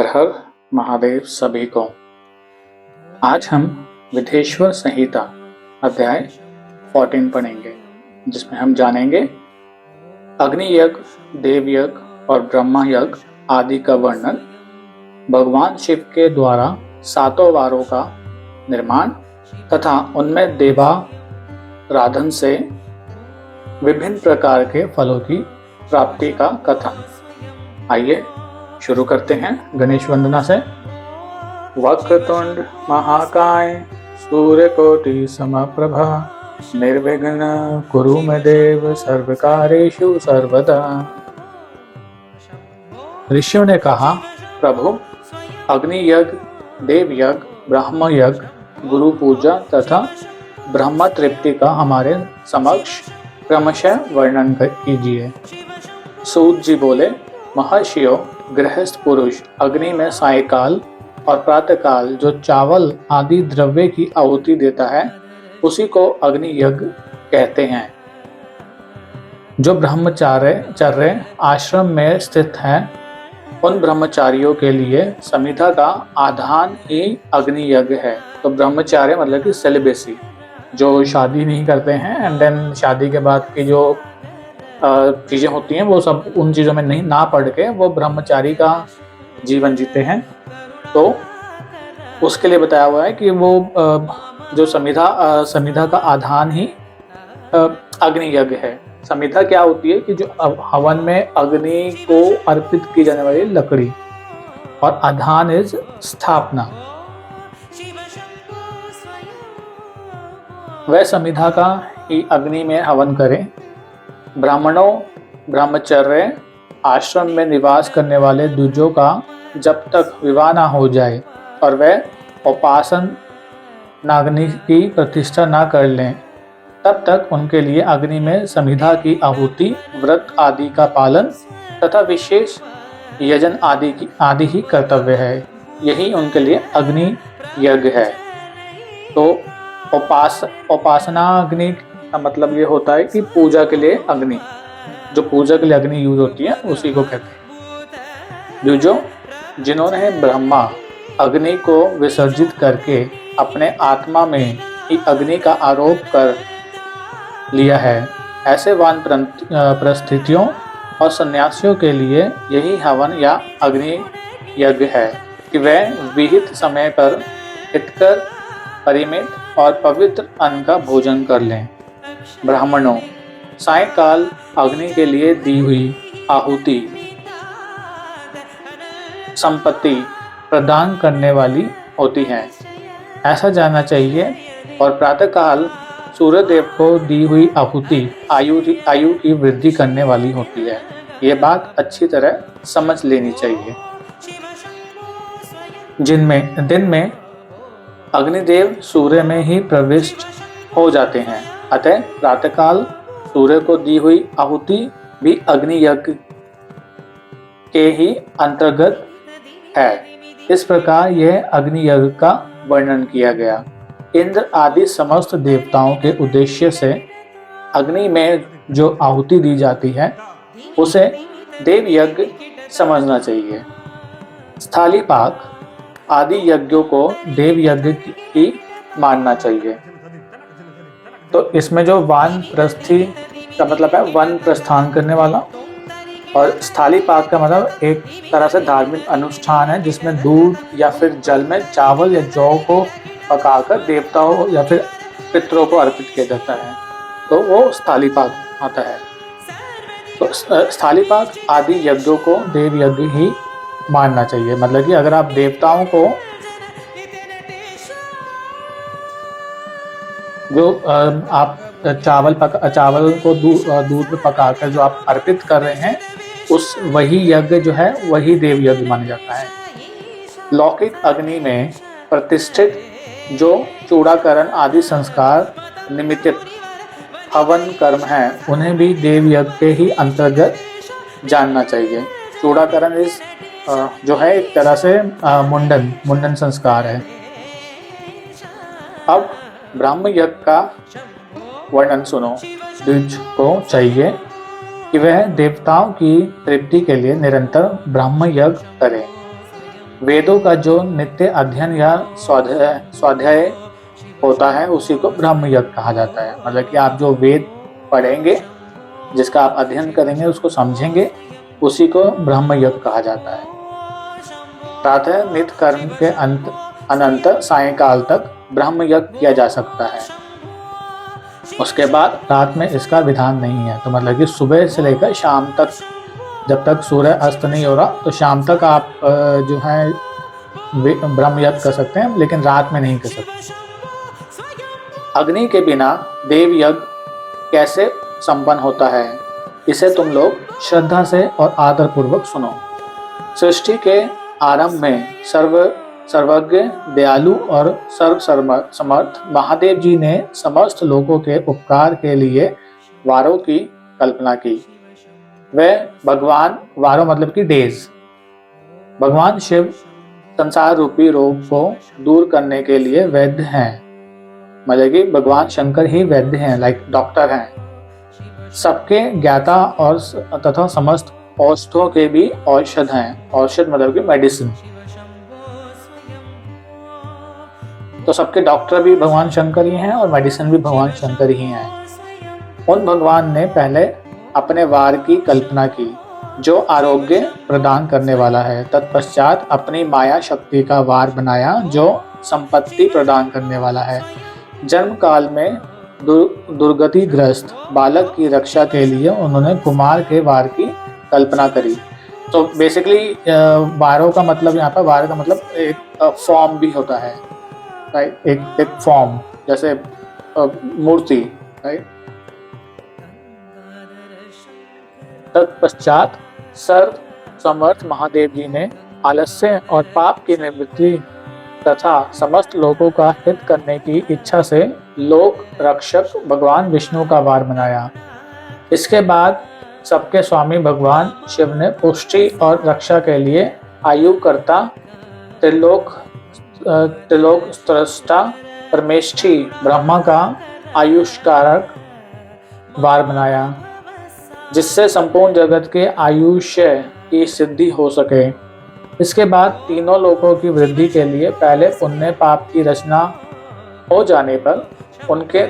हर हर महादेव सभी को। आज हम विधेश्वर संहिता अध्याय 14 पढ़ेंगे, जिसमें हम जानेंगे अग्नि यज्ञ, देव यज्ञ और ब्रह्मा यज्ञ आदि का वर्णन, भगवान शिव के द्वारा 7 वारों का निर्माण तथा उनमें देवाराधन से विभिन्न प्रकार के फलों की प्राप्ति का कथन। आइए शुरू करते हैं गणेश वंदना से। वक्रतुंड महाकाय सूर्यकोटि समप्रभा निर्विघ्न कुरु मे देव सर्वकार्येषु सर्वदा। ऋषियों ने कहा, प्रभु अग्नि यज्ञ, देव यज्ञ, ब्रह्म यज्ञ, गुरु पूजा तथा ब्रह्म तृप्ति का हमारे समक्ष क्रमशः वर्णन कीजिए। सूत जी बोले, महर्षियों, गृहस्थ पुरुष अग्नि में सायकाल और प्रातःकाल जो चावल आदि द्रव्य की आहुति देता है उसी को अग्नि यज्ञ कहते हैं। जो ब्रह्मचर्य आश्रम में स्थित हैं उन ब्रह्मचारियों के लिए समिधा का आधान ही अग्नि यज्ञ है। तो ब्रह्मचार्य मतलब कि सेलिबेसी, जो शादी नहीं करते हैं एंड देन शादी के बाद की जो चीज़ें होती हैं वो सब उन चीज़ों में नहीं ना पढ़ के वो ब्रह्मचारी का जीवन जीते हैं। तो उसके लिए बताया हुआ है कि वो जो समिधा का आधान ही अग्नि यज्ञ है। समिधा क्या होती है कि जो हवन में अग्नि को अर्पित की जाने वाली लकड़ी, और आधान इज स्थापना। वह समिधा का ही अग्नि में हवन करें। ब्राह्मणों, ब्रह्मचर्य आश्रम में निवास करने वाले द्विजों का जब तक विवाह न हो जाए और वह उपासनाग्नि की प्रतिष्ठा न कर लें तब तक उनके लिए अग्नि में समिधा की आहुति, व्रत आदि का पालन तथा विशेष यजन आदि ही कर्तव्य है। यही उनके लिए अग्नि यज्ञ है। तो उपासना अग्नि का मतलब ये होता है कि पूजा के लिए अग्नि, जो पूजा के लिए अग्नि यूज होती है उसी को कहते हैं। जो जिन्होंने ब्रह्मा अग्नि को विसर्जित करके अपने आत्मा में ही अग्नि का आरोप कर लिया है, ऐसे वानप्रस्थितियों और सन्यासियों के लिए यही हवन या अग्नि यज्ञ है कि वह विहित समय पर हितकर परिमित और पवित्र अन्न का भोजन कर लें। ब्राह्मणों, सायकाल अग्नि के लिए दी हुई आहुति संपत्ति प्रदान करने वाली होती है, ऐसा जानना चाहिए। और प्रातःकाल सूर्यदेव को दी हुई आहुति आयु की वृद्धि करने वाली होती है। ये बात अच्छी तरह समझ लेनी चाहिए। दिन में अग्निदेव सूर्य में ही प्रविष्ट हो जाते हैं, अतः प्रातःकाल सूर्य को दी हुई आहुति भी अग्नि यज्ञ के ही अंतर्गत है। इस प्रकार यह अग्नि यज्ञ का वर्णन किया गया। इंद्र आदि समस्त देवताओं के उद्देश्य से अग्नि में जो आहुति दी जाती है उसे देव यज्ञ समझना चाहिए। स्थाली पाक आदि यज्ञों को देव यज्ञ ही मानना चाहिए। तो इसमें जो वानप्रस्थी का मतलब है वन प्रस्थान करने वाला, और स्थाली पाक का मतलब एक तरह से धार्मिक अनुष्ठान है जिसमें दूध या फिर जल में चावल या जौ को पकाकर देवताओं या फिर पितरों को अर्पित किया जाता है, तो वो स्थाली पाक आता है। तो स्थाली पाक आदि यज्ञों को देव यज्ञ ही मानना चाहिए। मतलब कि अगर आप देवताओं को जो आप चावल को दूध में पकाकर जो आप अर्पित कर रहे हैं, उस वही यज्ञ जो है वही देव यज्ञ माना जाता है। लौकिक अग्नि में प्रतिष्ठित जो चूड़ाकरण आदि संस्कार निमित्त हवन कर्म है उन्हें भी देव यज्ञ के ही अंतर्गत जानना चाहिए। चूड़ाकरण जो है एक तरह से मुंडन संस्कार है। अब ब्रह्म यज्ञ का वर्णन सुनो। द्विज को चाहिए कि वह देवताओं की तृप्ति के लिए निरंतर ब्रह्म यज्ञ करे। वेदों का जो नित्य अध्ययन या स्वाध्याय होता है उसी को ब्रह्म यज्ञ कहा जाता है। मतलब कि आप जो वेद पढ़ेंगे, जिसका आप अध्ययन करेंगे, उसको समझेंगे, उसी को ब्रह्म यज्ञ कहा जाता है। प्रातः नित्य कर्म के अनंत सायंकाल तक ब्रह्म यज्ञ किया जा सकता है। उसके बाद रात में इसका विधान नहीं है। तो मतलब कि सुबह से लेकर शाम तक, जब तक सूर्य अस्त नहीं हो रहा, तो शाम तक आप जो है ब्रह्म यज्ञ कर सकते हैं, लेकिन रात में नहीं कर सकते। अग्नि के बिना देव यज्ञ कैसे संपन्न होता है, इसे तुम लोग श्रद्धा से और आदर पूर्वक सुनो। सृष्टि के आरंभ में सर्वज्ञ, दयालु और सर्व समर्थ महादेव जी ने समस्त लोगों के उपकार के लिए वारों की कल्पना की। वह भगवान, वारों मतलब कि डेज, भगवान शिव संसार रूपी रोग को दूर करने के लिए वैद्य हैं। मतलब कि भगवान शंकर ही वैद्य हैं, लाइक डॉक्टर हैं। सबके ज्ञाता और तथा समस्त औषधों के भी औषध हैं। औषध मतलब कि मेडिसिन। तो सबके डॉक्टर भी भगवान शंकर ही हैं और मेडिसिन भी भगवान शंकर ही हैं। उन भगवान ने पहले अपने वार की कल्पना की जो आरोग्य प्रदान करने वाला है। तत्पश्चात अपनी माया शक्ति का वार बनाया जो संपत्ति प्रदान करने वाला है। जन्म काल में दुर्गतिग्रस्त बालक की रक्षा के लिए उन्होंने कुमार के वार की कल्पना करी। तो बेसिकली वारों का मतलब, यहाँ पर वार का मतलब एक फॉर्म भी होता है, राइट। एक फॉर्म, जैसे मूर्ति, राइट। तत्पश्चात सर्व समर्थ महादेव जी ने आलस्य और पाप की निवृत्ति तथा समस्त लोगों का हित करने की इच्छा से लोक रक्षक भगवान विष्णु का वार बनाया। इसके बाद सबके स्वामी भगवान शिव ने पुष्टि और रक्षा के लिए आयुकर्ता त्रिलोक स्रष्टा परमेष्ठी ब्रह्मा का आयुष्कारक वार बनाया, जिससे संपूर्ण जगत के आयुष्य की सिद्धि हो सके। इसके बाद तीनों लोकों की वृद्धि के लिए पहले पुण्य पाप की रचना हो जाने पर उनके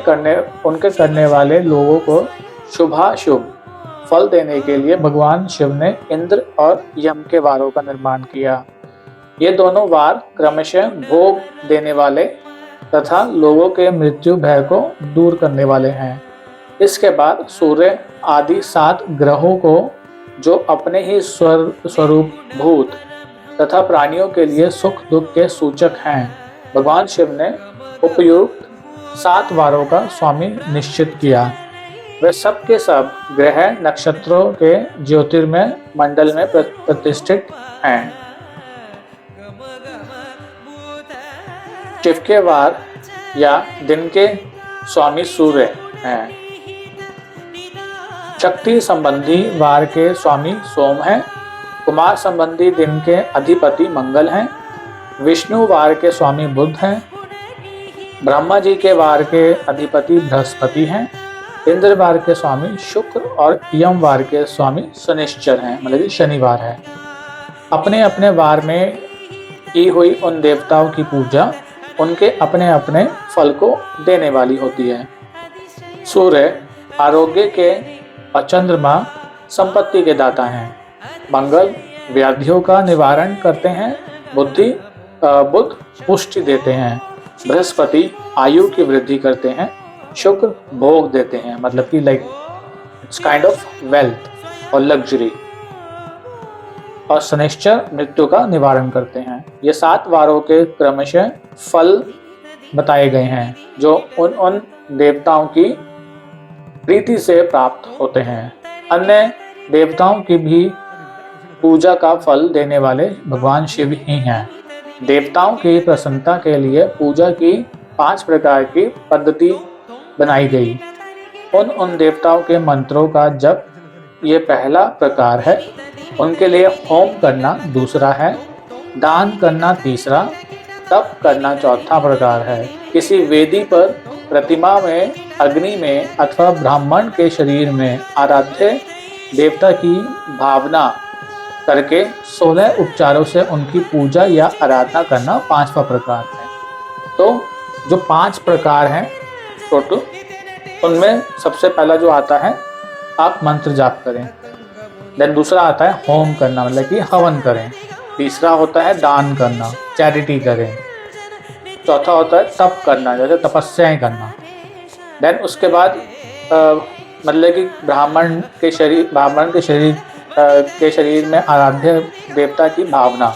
करने वाले लोगों को शुभाशुभ फल देने के लिए भगवान शिव ने इंद्र और यम के वारों का निर्माण किया। ये दोनों वार क्रमशः भोग देने वाले तथा लोगों के मृत्यु भय को दूर करने वाले हैं। इसके बाद सूर्य आदि 7 ग्रहों को, जो अपने ही स्वरूप भूत तथा प्राणियों के लिए सुख दुख के सूचक हैं, भगवान शिव ने उपयुक्त 7 वारों का स्वामी निश्चित किया। वे सब के सब ग्रह नक्षत्रों के ज्योतिर्मय मंडल में प्रतिष्ठित हैं। शिव के वार या दिन के स्वामी सूर्य हैं। शक्ति संबंधी वार के स्वामी सोम हैं। कुमार संबंधी दिन के अधिपति मंगल हैं। विष्णु वार के स्वामी बुध हैं। ब्रह्मा जी के वार के अधिपति बृहस्पति हैं। इंद्र वार के स्वामी शुक्र और यम वार के स्वामी शनिश्चर हैं, मतलब कि शनिवार है। अपने अपने वार में की हुई उन देवताओं की पूजा उनके अपने अपने फल को देने वाली होती है। सूर्य आरोग्य के और चंद्रमा संपत्ति के दाता हैं। मंगल व्याधियों का निवारण करते हैं। बुध पुष्टि देते हैं। बृहस्पति आयु की वृद्धि करते हैं। शुक्र भोग देते हैं, मतलब कि like it's kind of wealth और लग्जरी। और शनिश्चर मृत्यु का निवारण करते हैं। ये 7 वारों के क्रमशः फल बताए गए हैं जो उन देवताओं की प्रीति से प्राप्त होते हैं। अन्य देवताओं की भी पूजा का फल देने वाले भगवान शिव ही हैं। देवताओं की प्रसन्नता के लिए पूजा की 5 प्रकार की पद्धति बनाई गई। उन देवताओं के मंत्रों का जप ये पहला प्रकार है। उनके लिए होम करना दूसरा है। दान करना तीसरा। तप करना चौथा प्रकार है। किसी वेदी पर, प्रतिमा में, अग्नि में अथवा ब्राह्मण के शरीर में आराध्य देवता की भावना करके 16 उपचारों से उनकी पूजा या आराधना करना 5वां प्रकार है। तो जो 5 प्रकार हैं टोटल, उनमें सबसे पहला जो आता है, आप मंत्र जाप करें। देन दूसरा आता है होम करना, मतलब कि हवन करें। तीसरा होता है दान करना, चैरिटी करें। चौथा होता है तप करना, जैसे तपस्याएं करना। देन उसके बाद मतलब कि ब्राह्मण के शरीर में आराध्य देवता की भावना,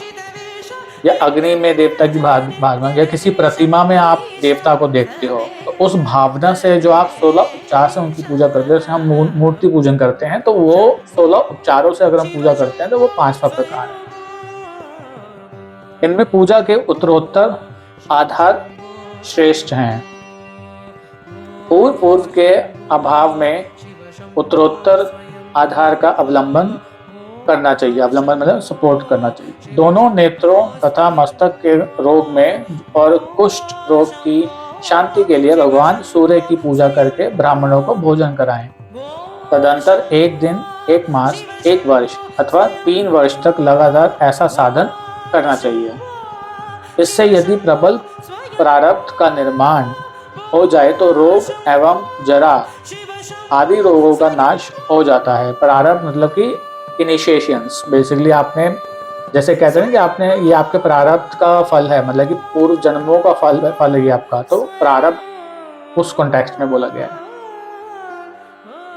या अग्नि में देवता की भावना, या किसी प्रतिमा में आप देवता को देखते हो, तो उस भावना से जो आप 16 उपचार से उनकी पूजा करते हो, जैसे हम मूर्ति पूजन करते हैं, तो वो 16 उपचारों से अगर हम पूजा करते हैं तो वो 5वां प्रकार है। इनमें पूजा के उत्तरोत्तर आधार श्रेष्ठ हैं। पूर्व के अभाव में उत्तरोत्तर आधार का अवलंबन करना चाहिए। अवलंबन मतलब सपोर्ट करना चाहिए। दोनों नेत्रों तथा मस्तक के रोग में और कुष्ठ रोग की शांति के लिए भगवान सूर्य की पूजा करके ब्राह्मणों को भोजन कराएं। तदंतर 1 दिन, 1 मास, 1 वर्ष अथवा 3 वर्ष तक लगातार ऐसा साधन करना चाहिए। इससे यदि प्रबल प्रारब्ध का निर्माण हो जाए तो रोग एवं जरा आदि रोगों का नाश हो जाता है। प्रारब्ध मतलब कि इनिशिएशंस, बेसिकली आपने जैसे कहते हैं कि आपने ये आपके प्रारब्ध का फल है, मतलब कि पूर्व जन्मों का फल है ये आपका, तो प्रारब्ध उस कॉन्टेक्स्ट में बोला गया है।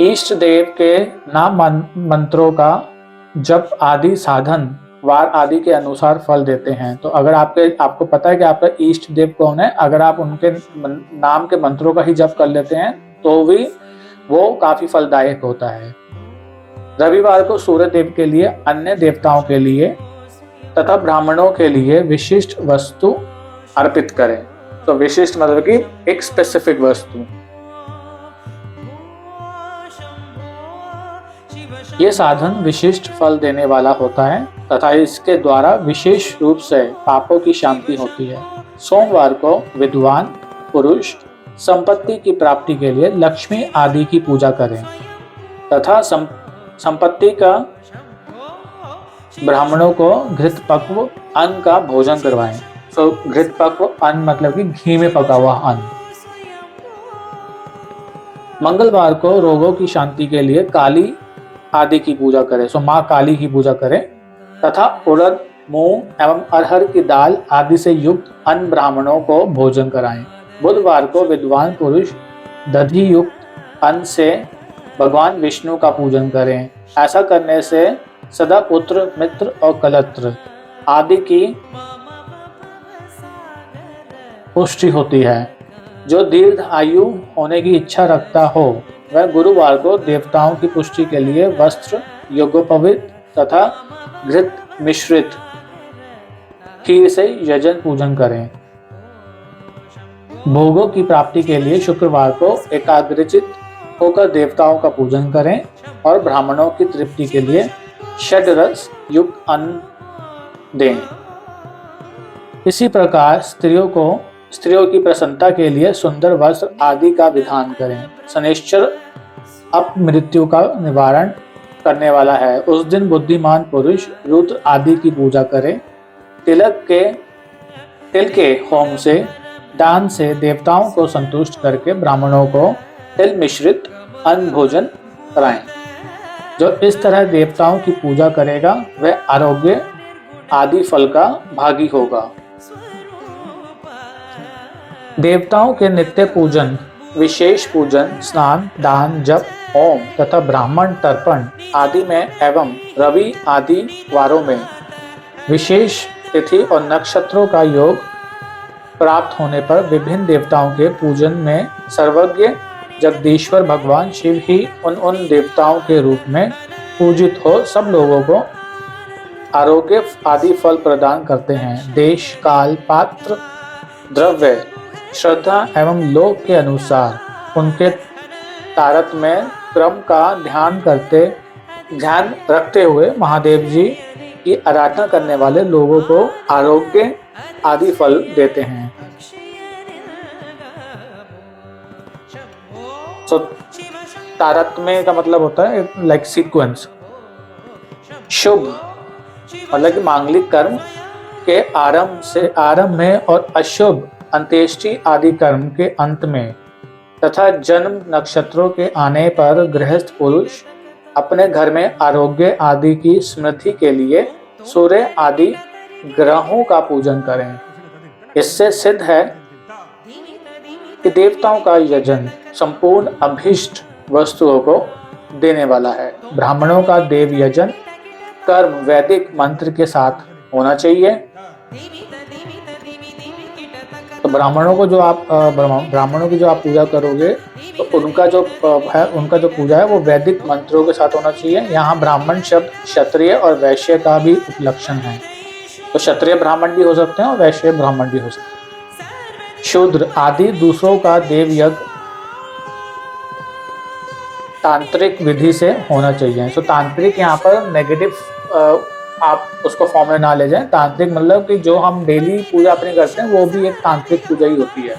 इष्ट देव के नाम मंत्रों का जप आदि साधन वार आदि के अनुसार फल देते हैं। तो अगर आपको पता है कि आपका इष्ट देव कौन है, अगर आप उनके नाम के मंत्रों का ही जप कर लेते हैं तो भी वो काफी फलदायक होता है। रविवार को सूर्य देव के लिए, अन्य देवताओं के लिए तथा ब्राह्मणों के लिए विशिष्ट वस्तु अर्पित करें। तो विशिष्ट मतलब कि एक स्पेसिफिक वस्तु। ये साधन विशिष्ट फल देने वाला होता है तथा इसके द्वारा विशेष रूप से पापों की शांति होती है। सोमवार को विद्वान पुरुष संपत्ति की प्राप्ति के लिए लक्ष्मी आदि की पूजा करें तथा संपत्ति का ब्राह्मणों को घृत पक्व अन्न का भोजन करवाएं। तो घृत पक्व अन्न मतलब कि घी में पका हुआ अन्न। मंगलवार को रोगों की शांति के लिए काली आदि की पूजा करें। सो माँ काली की पूजा करें तथा उड़द, मूंग एवं अरहर की दाल आदि से युक्त अन्न ब्राह्मणों को भोजन कराएं। बुधवार को विद्वान पुरुष दधि युक्त अन्न से भगवान विष्णु का पूजन करें। ऐसा करने से सदा पुत्र, मित्र और कलत्र आदि की पुष्टि होती है। जो दीर्घ आयु होने की इच्छा रखता हो वह गुरुवार को देवताओं की पुष्टि के लिए वस्त्र, यज्ञोपवीत तथा घृत मिश्रित खीर से यजन पूजन करें। भोगों की प्राप्ति के लिए शुक्रवार को एकाग्रचित होकर देवताओं का पूजन करें और ब्राह्मणों की तृप्ति के लिए षड्रस युक्त अन्न दें। इसी प्रकार स्त्रियों की प्रसन्नता के लिए सुंदर वस्त्र आदि का विधान करें। शनैश्चर अपमृत्यु का निवारण करने वाला है। उस दिन बुद्धिमान पुरुष रुद्र आदि की पूजा करें। तिल के होम से, दान से देवताओं को संतुष्ट करके ब्राह्मणों को तिल मिश्रित अन्न भोजन कराएं। जो इस तरह देवताओं की पूजा करेगा वह आरोग्य आदि फल का भागी होगा। देवताओं के नित्य पूजन, विशेष पूजन, स्नान, दान, जप, होम तथा ब्राह्मण तर्पण आदि में एवं रवि आदि वारों में विशेष तिथि और नक्षत्रों का योग प्राप्त होने पर विभिन्न देवताओं के पूजन में सर्वज्ञ जगदीश्वर भगवान शिव ही उन देवताओं के रूप में पूजित हो सब लोगों को आरोग्य आदि फल प्रदान करते हैं। देश, काल, पात्र, द्रव्य, श्रद्धा एवं लोक के अनुसार उनके तारतम्य क्रम का ध्यान रखते हुए महादेव जी की आराधना करने वाले लोगों को आरोग्य आदि फल देते हैं। तो तारतम्य का मतलब होता है लाइक सीक्वेंस। शुभ मतलब कि मांगलिक कर्म के आरंभ में और अशुभ अंत्येष्टि आदि कर्म के अंत में तथा जन्म नक्षत्रों के आने पर गृहस्थ पुरुष अपने घर में आरोग्य आदि की स्मृति के लिए सूर्य आदि ग्रहों का पूजन करें। इससे सिद्ध है कि देवताओं का यजन संपूर्ण अभीष्ट वस्तुओं को देने वाला है। ब्राह्मणों का देव यजन कर्म वैदिक मंत्र के साथ होना चाहिए। तो ब्राह्मणों की जो आप पूजा करोगे तो उनका जो पूजा है वो वैदिक मंत्रों के साथ होना चाहिए। यहाँ ब्राह्मण शब्द क्षत्रिय और वैश्य का भी उपलक्षण है, तो क्षत्रिय ब्राह्मण भी हो सकते हैं और वैश्य ब्राह्मण भी हो सकते हैं। शूद्र आदि दूसरों का देव यज्ञ तांत्रिक विधि से होना चाहिए। तो तांत्रिक यहाँ पर नेगेटिव आप उसको फॉर्म में ना ले जाएं। तांत्रिक मतलब कि जो हम डेली पूजा अपनी करते हैं वो भी एक तांत्रिक पूजा ही होती है।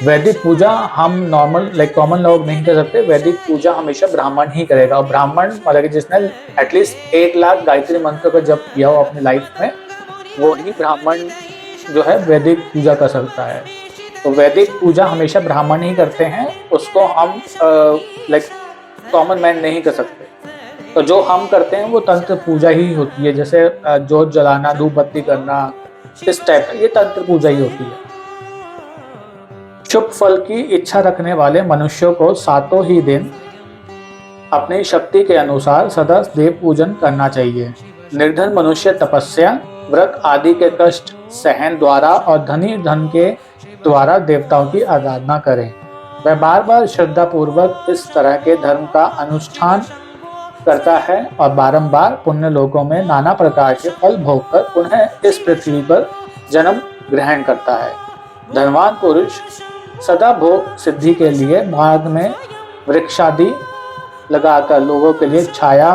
वैदिक पूजा हम नॉर्मल कॉमन लोग नहीं कर सकते। वैदिक पूजा हमेशा ब्राह्मण ही करेगा, और ब्राह्मण मतलब कि जिसने एटलीस्ट 1 लाख गायत्री मंत्र का जप किया हो अपनी लाइफ में, वो ही ब्राह्मण जो है वैदिक पूजा कर सकता है। तो वैदिक पूजा हमेशा ब्राह्मण ही करते हैं, उसको हम कॉमन मैन नहीं कर सकते। तो जो हम करते हैं वो तंत्र पूजा ही होती है, जैसे जोत जलाना, धूप बत्ती करना, इस टाइप का ये तंत्र पूजा ही होती है। शुभ फल की इच्छा रखने वाले मनुष्यों को 7 ही दिन अपनी शक्ति के अनुसार सदा देव पूजन करना चाहिए। निर्धन मनुष्य तपस्या, व्रत आदि के कष्ट सहन द्वारा और धनी धन के द्वारा देवताओं की आराधना करें। वह बार बार श्रद्धा पूर्वक इस तरह के धर्म का अनुष्ठान करता है और बारंबार पुण्य लोकों में नाना प्रकार के फल भोगकर पुनः इस पृथ्वी पर जन्म ग्रहण करता है। धनवान पुरुष सदा भोग सिद्धि के लिए मार्ग में वृक्षादि लगाकर लोगों के लिए छाया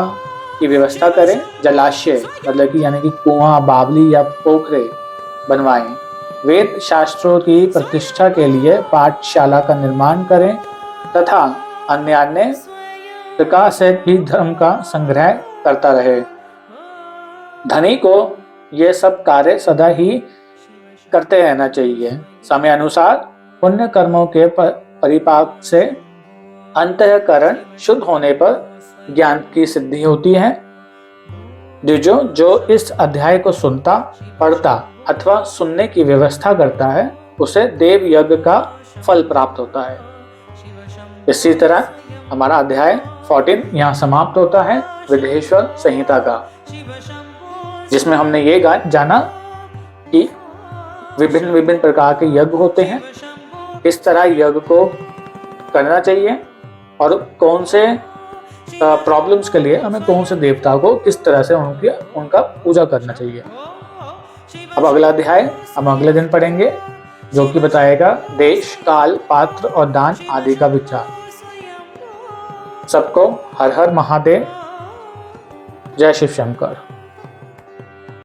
की व्यवस्था करें। जलाशय मतलब कि यानी कि कुआं, बावली या पोखरे बनवाएं। वेद शास्त्रों की प्रतिष्ठा के लिए पाठशाला का निर्माण करें तथा अन्य प्रकार से भी धर्म का संग्रह करता रहे। धनी को ये सब कार्य सदा ही करते रहना चाहिए। समय अनुसार पुण्य कर्मों के परिपाक से अंतःकरण शुद्ध होने पर ज्ञान की सिद्धि होती है। जो इस अध्याय को सुनता, पढ़ता अथवा सुनने की व्यवस्था करता है उसे देव यज्ञ का फल प्राप्त होता है। इसी तरह हमारा अध्याय 14 यहाँ समाप्त होता है विदेश्वर संहिता का, जिसमें हमने ये जाना कि विभिन्न प्रकार के यज्ञ होते हैं, किस तरह यज्ञ को करना चाहिए और कौन से प्रॉब्लम्स के लिए हमें कौन से देवता को किस तरह से उनका पूजा करना चाहिए। अब अगला अध्याय हम अगले दिन पढ़ेंगे, जो कि बताएगा देश, काल, पात्र और दान आदि का विचार। सबको हर हर महादेव, जय शिव शंकर।